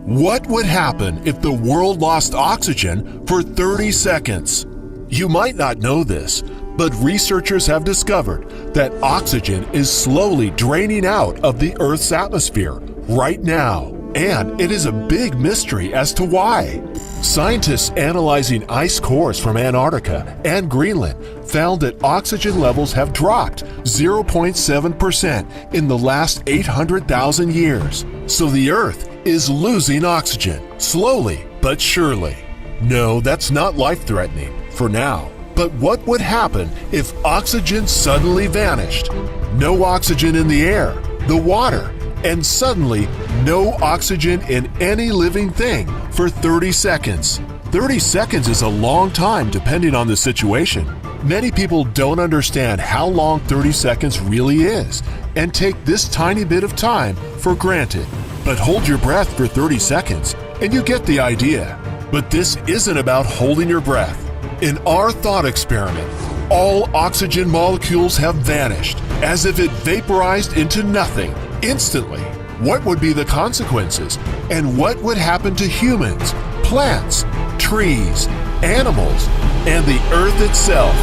What would happen if the world lost oxygen for 30 seconds? You might not know this, but researchers have discovered that oxygen is slowly draining out of the Earth's atmosphere right now, and it is a big mystery as to why. Scientists analyzing ice cores from Antarctica and Greenland found that oxygen levels have dropped 0.7% in the last 800,000 years. So the Earth is losing oxygen, slowly but surely. No, that's not life-threatening for now. But what would happen if oxygen suddenly vanished? No oxygen in the air, the water, and suddenly no oxygen in any living thing for 30 seconds. 30 seconds is a long time depending on the situation. Many people don't understand how long 30 seconds really is and take this tiny bit of time for granted. But hold your breath for 30 seconds and you get the idea. But this isn't about holding your breath. In our thought experiment, all oxygen molecules have vanished as if it vaporized into nothing instantly. What would be the consequences? And what would happen to humans, plants, trees, animals, and the Earth itself?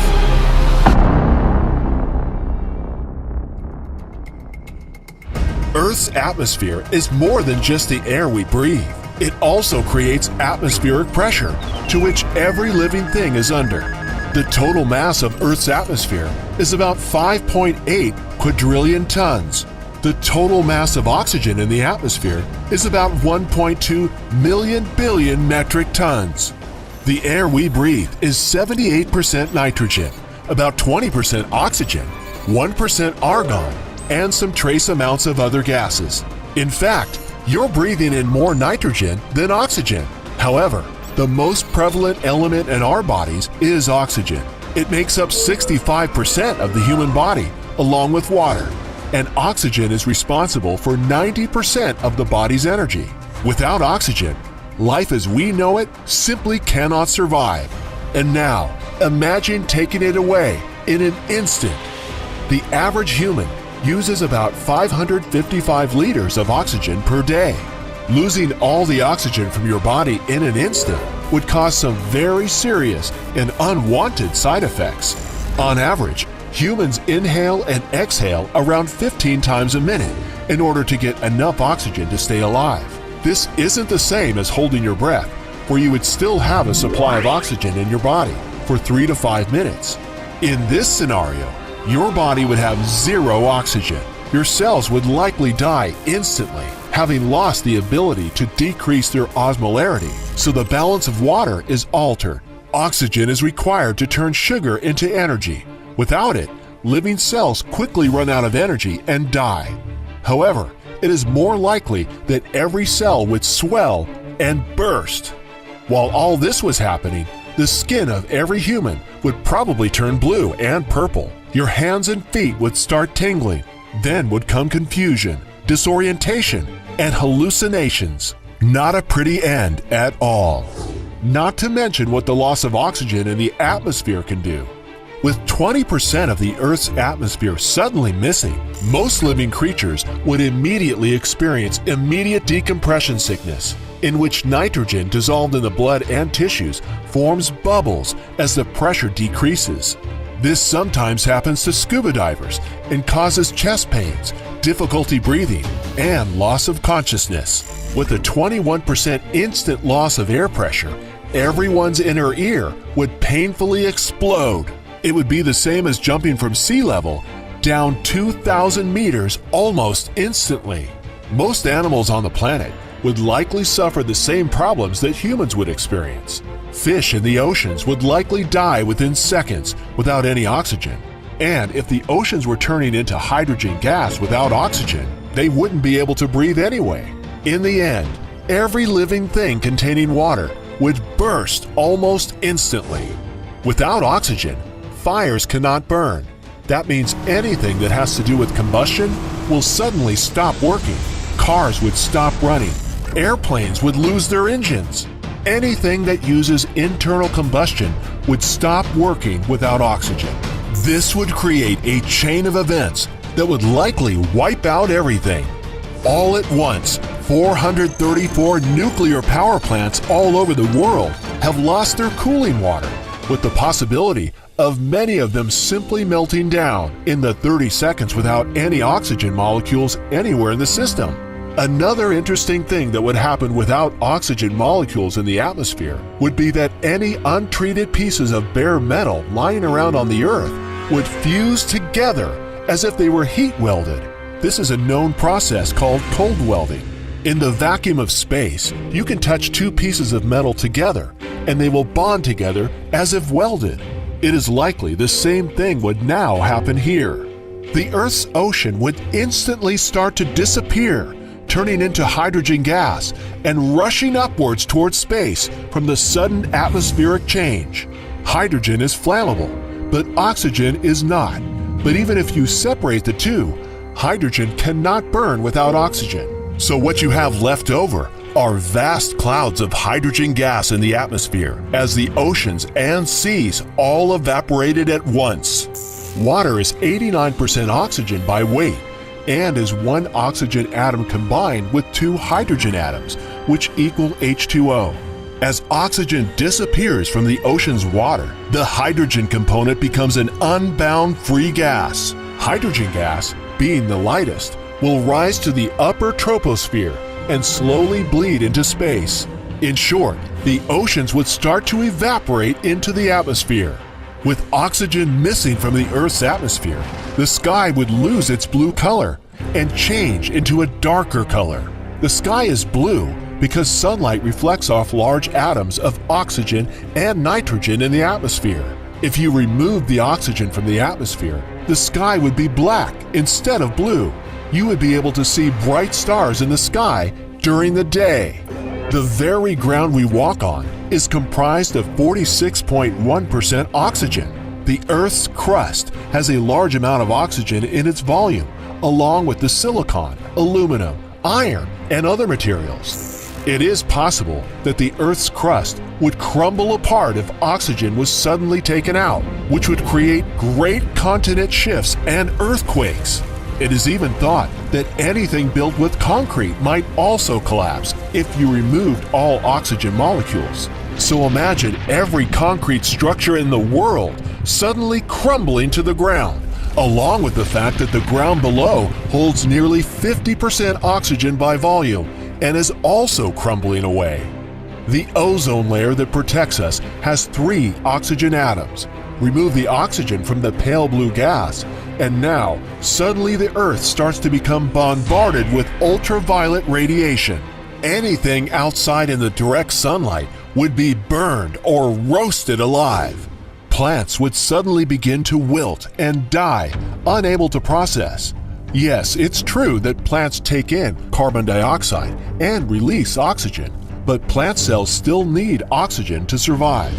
Earth's atmosphere is more than just the air we breathe. It also creates atmospheric pressure, to which every living thing is under. The total mass of Earth's atmosphere is about 5.8 quadrillion tons. The total mass of oxygen in the atmosphere is about 1.2 million billion metric tons. The air we breathe is 78% nitrogen, about 20% oxygen, 1% argon, and some trace amounts of other gases. In fact, you're breathing in more nitrogen than oxygen. However, the most prevalent element in our bodies is oxygen. It makes up 65% of the human body, along with water. And oxygen is responsible for 90% of the body's energy. Without oxygen, life as we know it simply cannot survive. And now, imagine taking it away in an instant. The average human uses about 555 liters of oxygen per day. Losing all the oxygen from your body in an instant would cause some very serious and unwanted side effects. On average, humans inhale and exhale around 15 times a minute in order to get enough oxygen to stay alive. This isn't the same as holding your breath, where you would still have a supply of oxygen in your body for 3 to 5 minutes. In this scenario, your body would have zero oxygen. Your cells would likely die instantly, having lost the ability to decrease their osmolarity, so the balance of water is altered. Oxygen is required to turn sugar into energy. Without it, living cells quickly run out of energy and die. However, it is more likely that every cell would swell and burst. While all this was happening, the skin of every human would probably turn blue and purple. Your hands and feet would start tingling. Then would come confusion, disorientation, and hallucinations. Not a pretty end at all. Not to mention what the loss of oxygen in the atmosphere can do. With 20% of the Earth's atmosphere suddenly missing, most living creatures would immediately experience immediate decompression sickness, in which nitrogen dissolved in the blood and tissues forms bubbles as the pressure decreases. This sometimes happens to scuba divers and causes chest pains, difficulty breathing, and loss of consciousness. With a 21% instant loss of air pressure, everyone's inner ear would painfully explode. It would be the same as jumping from sea level down 2,000 meters almost instantly. Most animals on the planet would likely suffer the same problems that humans would experience. Fish in the oceans would likely die within seconds without any oxygen. And if the oceans were turning into hydrogen gas without oxygen, they wouldn't be able to breathe anyway. In the end, every living thing containing water would burst almost instantly. Without oxygen, fires cannot burn. That means anything that has to do with combustion will suddenly stop working. Cars would stop running. Airplanes would lose their engines. Anything that uses internal combustion would stop working without oxygen. This would create a chain of events that would likely wipe out everything. All at once, 434 nuclear power plants all over the world have lost their cooling water, with the possibility of many of them simply melting down in the 30 seconds without any oxygen molecules anywhere in the system. Another interesting thing that would happen without oxygen molecules in the atmosphere would be that any untreated pieces of bare metal lying around on the Earth would fuse together as if they were heat welded. This is a known process called cold welding. In the vacuum of space, you can touch two pieces of metal together and they will bond together as if welded. It is likely the same thing would now happen here. The Earth's ocean would instantly start to disappear, turning into hydrogen gas and rushing upwards towards space from the sudden atmospheric change. Hydrogen is flammable, but oxygen is not. But even if you separate the two, hydrogen cannot burn without oxygen. So what you have left over are vast clouds of hydrogen gas in the atmosphere as the oceans and seas all evaporated at once. Water is 89% oxygen by weight and is one oxygen atom combined with two hydrogen atoms, which equal H2O. As oxygen disappears from the ocean's water, the hydrogen component becomes an unbound free gas. Hydrogen gas, being the lightest, will rise to the upper troposphere and slowly bleed into space. In short, the oceans would start to evaporate into the atmosphere. With oxygen missing from the Earth's atmosphere, the sky would lose its blue color and change into a darker color. The sky is blue because sunlight reflects off large atoms of oxygen and nitrogen in the atmosphere. If you remove the oxygen from the atmosphere, the sky would be black instead of blue. You would be able to see bright stars in the sky during the day. The very ground we walk on is comprised of 46.1% oxygen. The Earth's crust has a large amount of oxygen in its volume, along with the silicon, aluminum, iron, and other materials. It is possible that the Earth's crust would crumble apart if oxygen was suddenly taken out, which would create great continent shifts and earthquakes. It is even thought that anything built with concrete might also collapse if you removed all oxygen molecules. So imagine every concrete structure in the world suddenly crumbling to the ground, along with the fact that the ground below holds nearly 50% oxygen by volume and is also crumbling away. The ozone layer that protects us has 3 oxygen atoms. Remove the oxygen from the pale blue gas, and now, suddenly the Earth starts to become bombarded with ultraviolet radiation. Anything outside in the direct sunlight would be burned or roasted alive. Plants would suddenly begin to wilt and die, unable to process. Yes, it's true that plants take in carbon dioxide and release oxygen, but plant cells still need oxygen to survive.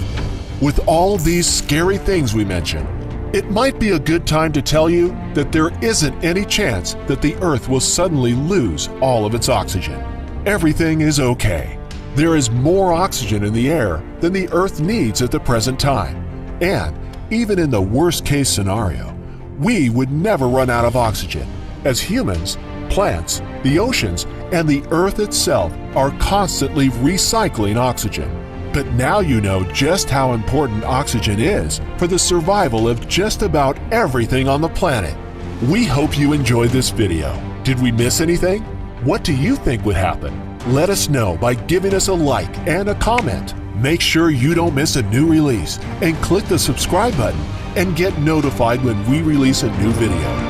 With all these scary things we mentioned, it might be a good time to tell you that there isn't any chance that the Earth will suddenly lose all of its oxygen. Everything is okay. There is more oxygen in the air than the Earth needs at the present time. And even in the worst-case scenario, we would never run out of oxygen, as humans, plants, the oceans, and the Earth itself are constantly recycling oxygen. But now you know just how important oxygen is for the survival of just about everything on the planet. We hope you enjoyed this video. Did we miss anything? What do you think would happen? Let us know by giving us a like and a comment. Make sure you don't miss a new release and click the subscribe button and get notified when we release a new video.